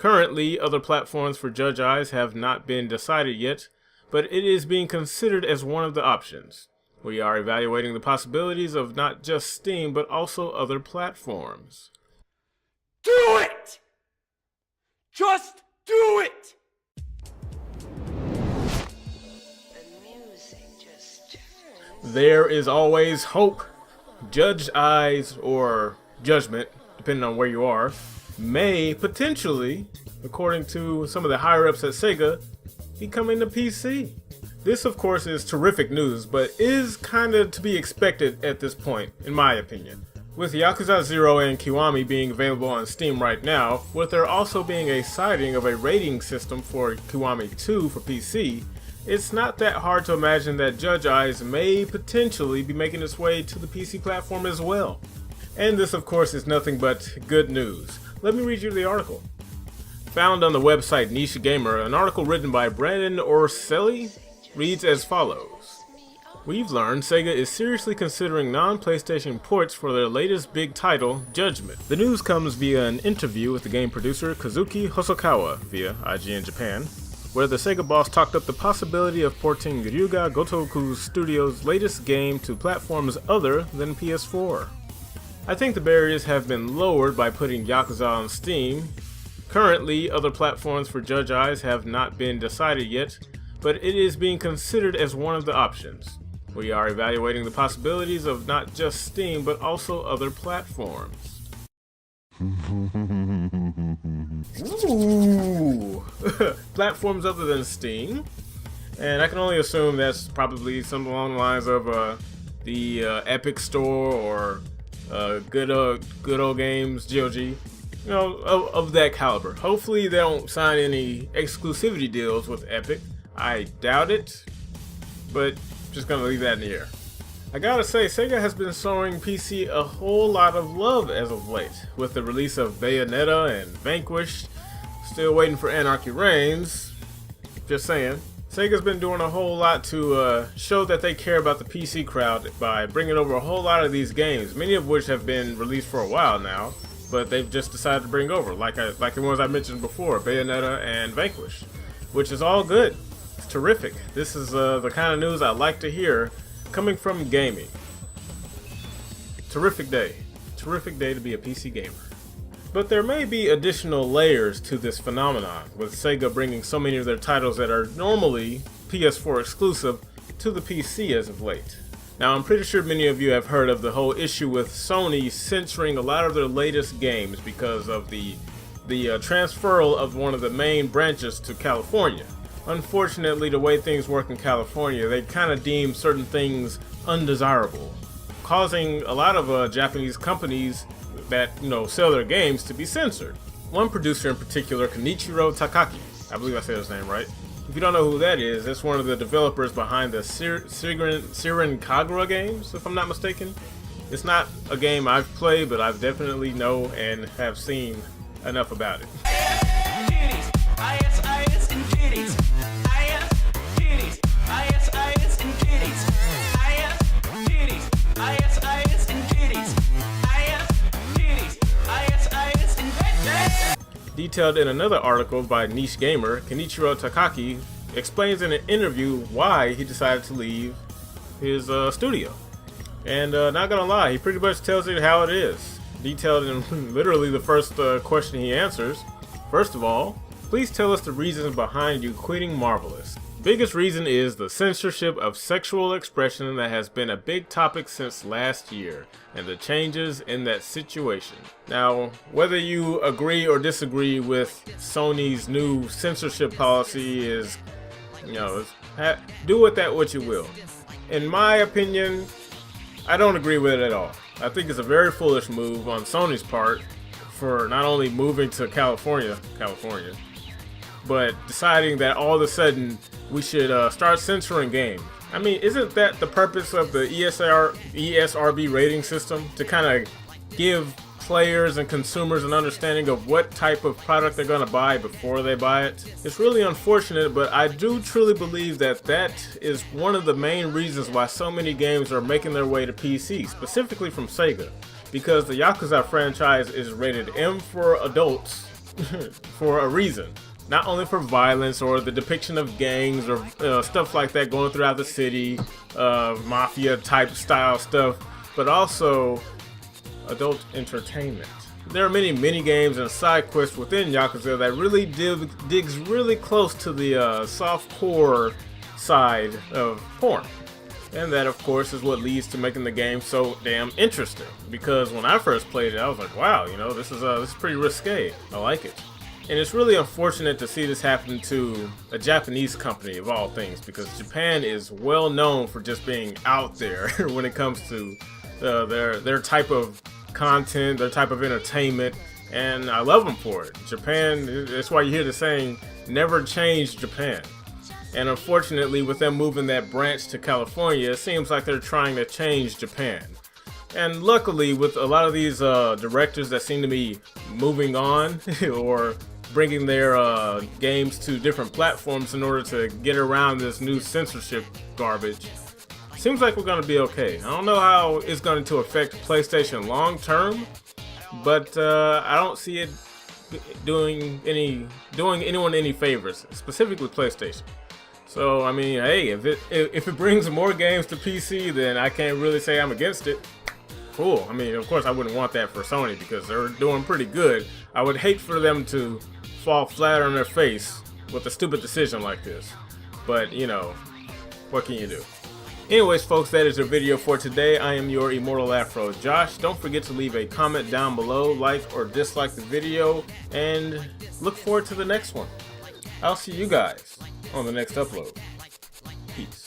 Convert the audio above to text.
Currently, other platforms for Judge Eyes have not been decided yet, but it is being considered as one of the options. We are evaluating the possibilities of not just Steam, but also other platforms. Do it! Just do it! There is always hope. Judge Eyes, or Judgment, depending on where you are, may potentially, according to some of the higher-ups at Sega, be coming to PC. This, of course, is terrific news, but is kind of to be expected at this point, in my opinion. With Yakuza 0 and Kiwami being available on Steam right now, with there also being a sighting of a rating system for Kiwami 2 for PC, it's not that hard to imagine that Judge Eyes may potentially be making its way to the PC platform as well. And this, of course, is nothing but good news. Let me read you the article. Found on the website Niche Gamer, an article written by Brandon Orselli reads as follows. We've learned Sega is seriously considering non-PlayStation ports for their latest big title, Judgment. The news comes via an interview with the game producer Kazuki Hosokawa via IGN Japan, where the Sega boss talked up the possibility of porting Ryuga Gotoku Studios' latest game to platforms other than PS4. I think the barriers have been lowered by putting Yakuza on Steam. Currently, other platforms for Judge Eyes have not been decided yet, but it is being considered as one of the options. We are evaluating the possibilities of not just Steam, but also other platforms. Ooh. Platforms other than Steam, and I can only assume that's probably something along the lines of the Epic Store or good old games, GOG, you know, of that caliber. Hopefully they don't sign any exclusivity deals with Epic. I doubt it, but just gonna leave that in the air. I gotta say, Sega has been showing PC a whole lot of love as of late, with the release of Bayonetta and Vanquish. Still waiting for Anarchy Reigns. Just saying. Sega's been doing a whole lot to show that they care about the PC crowd by bringing over a whole lot of these games, many of which have been released for a while now, but they've just decided to bring over, like the ones I mentioned before, Bayonetta and Vanquish, which is all good. It's terrific. This is the kind of news I like to hear coming from gaming. Terrific day. Terrific day to be a PC gamer. But there may be additional layers to this phenomenon, with Sega bringing so many of their titles that are normally PS4 exclusive to the PC as of late. Now, I'm pretty sure many of you have heard of the whole issue with Sony censoring a lot of their latest games because of the transferal of one of the main branches to California. Unfortunately, the way things work in California, they kind of deem certain things undesirable, causing a lot of Japanese companies that, you know, sell their games to be censored. One producer in particular, Kenichiro Takaki, I believe I said his name right. If you don't know who that is, that's one of the developers behind the Senran Kagura games, if I'm not mistaken. It's not a game I've played, but I've definitely know and have seen enough about it. Detailed in another article by Niche Gamer, Kenichiro Takaki explains in an interview why he decided to leave his studio. And not gonna lie, he pretty much tells you how it is. Detailed in literally the first question he answers. First of all, please tell us the reasons behind you quitting Marvelous. Biggest reason is the censorship of sexual expression that has been a big topic since last year, and the changes in that situation. Now, whether you agree or disagree with Sony's new censorship policy is, you know, do with that what you will. In my opinion, I don't agree with it at all. I think it's a very foolish move on Sony's part for not only moving to California, but deciding that all of a sudden we should start censoring games. I mean, isn't that the purpose of the ESRB rating system? To kind of give players and consumers an understanding of what type of product they're going to buy before they buy it? It's really unfortunate, but I do truly believe that that is one of the main reasons why so many games are making their way to PC, specifically from Sega. Because the Yakuza franchise is rated M for adults, for a reason. Not only for violence or the depiction of gangs or stuff like that going throughout the city, mafia type style stuff, but also adult entertainment. There are many mini games and side quests within Yakuza that really digs really close to the soft core side of porn. And that, of course, is what leads to making the game so damn interesting. Because when I first played it, I was like, wow, you know, this is pretty risque. I like it. And it's really unfortunate to see this happen to a Japanese company of all things, because Japan is well known for just being out there when it comes to their type of content, their type of entertainment, and I love them for it. Japan, that's why you hear the saying, never change Japan. And unfortunately, with them moving that branch to California, it seems like they're trying to change Japan. And luckily, with a lot of these directors that seem to be moving on or bringing their games to different platforms in order to get around this new censorship garbage, seems like we're going to be okay. I don't know how it's going to affect PlayStation long term, but I don't see it doing anyone any favors, specifically PlayStation. So I mean, hey, if it brings more games to PC, then I can't really say I'm against it. Cool. I mean, of course I wouldn't want that for Sony because they're doing pretty good. I would hate for them to fall flat on their face with a stupid decision like this. But, you know, what can you do? Anyways, folks, that is your video for today. I am your Immortal Afro Josh. Don't forget to leave a comment down below, like or dislike the video, and look forward to the next one. I'll see you guys on the next upload. Peace.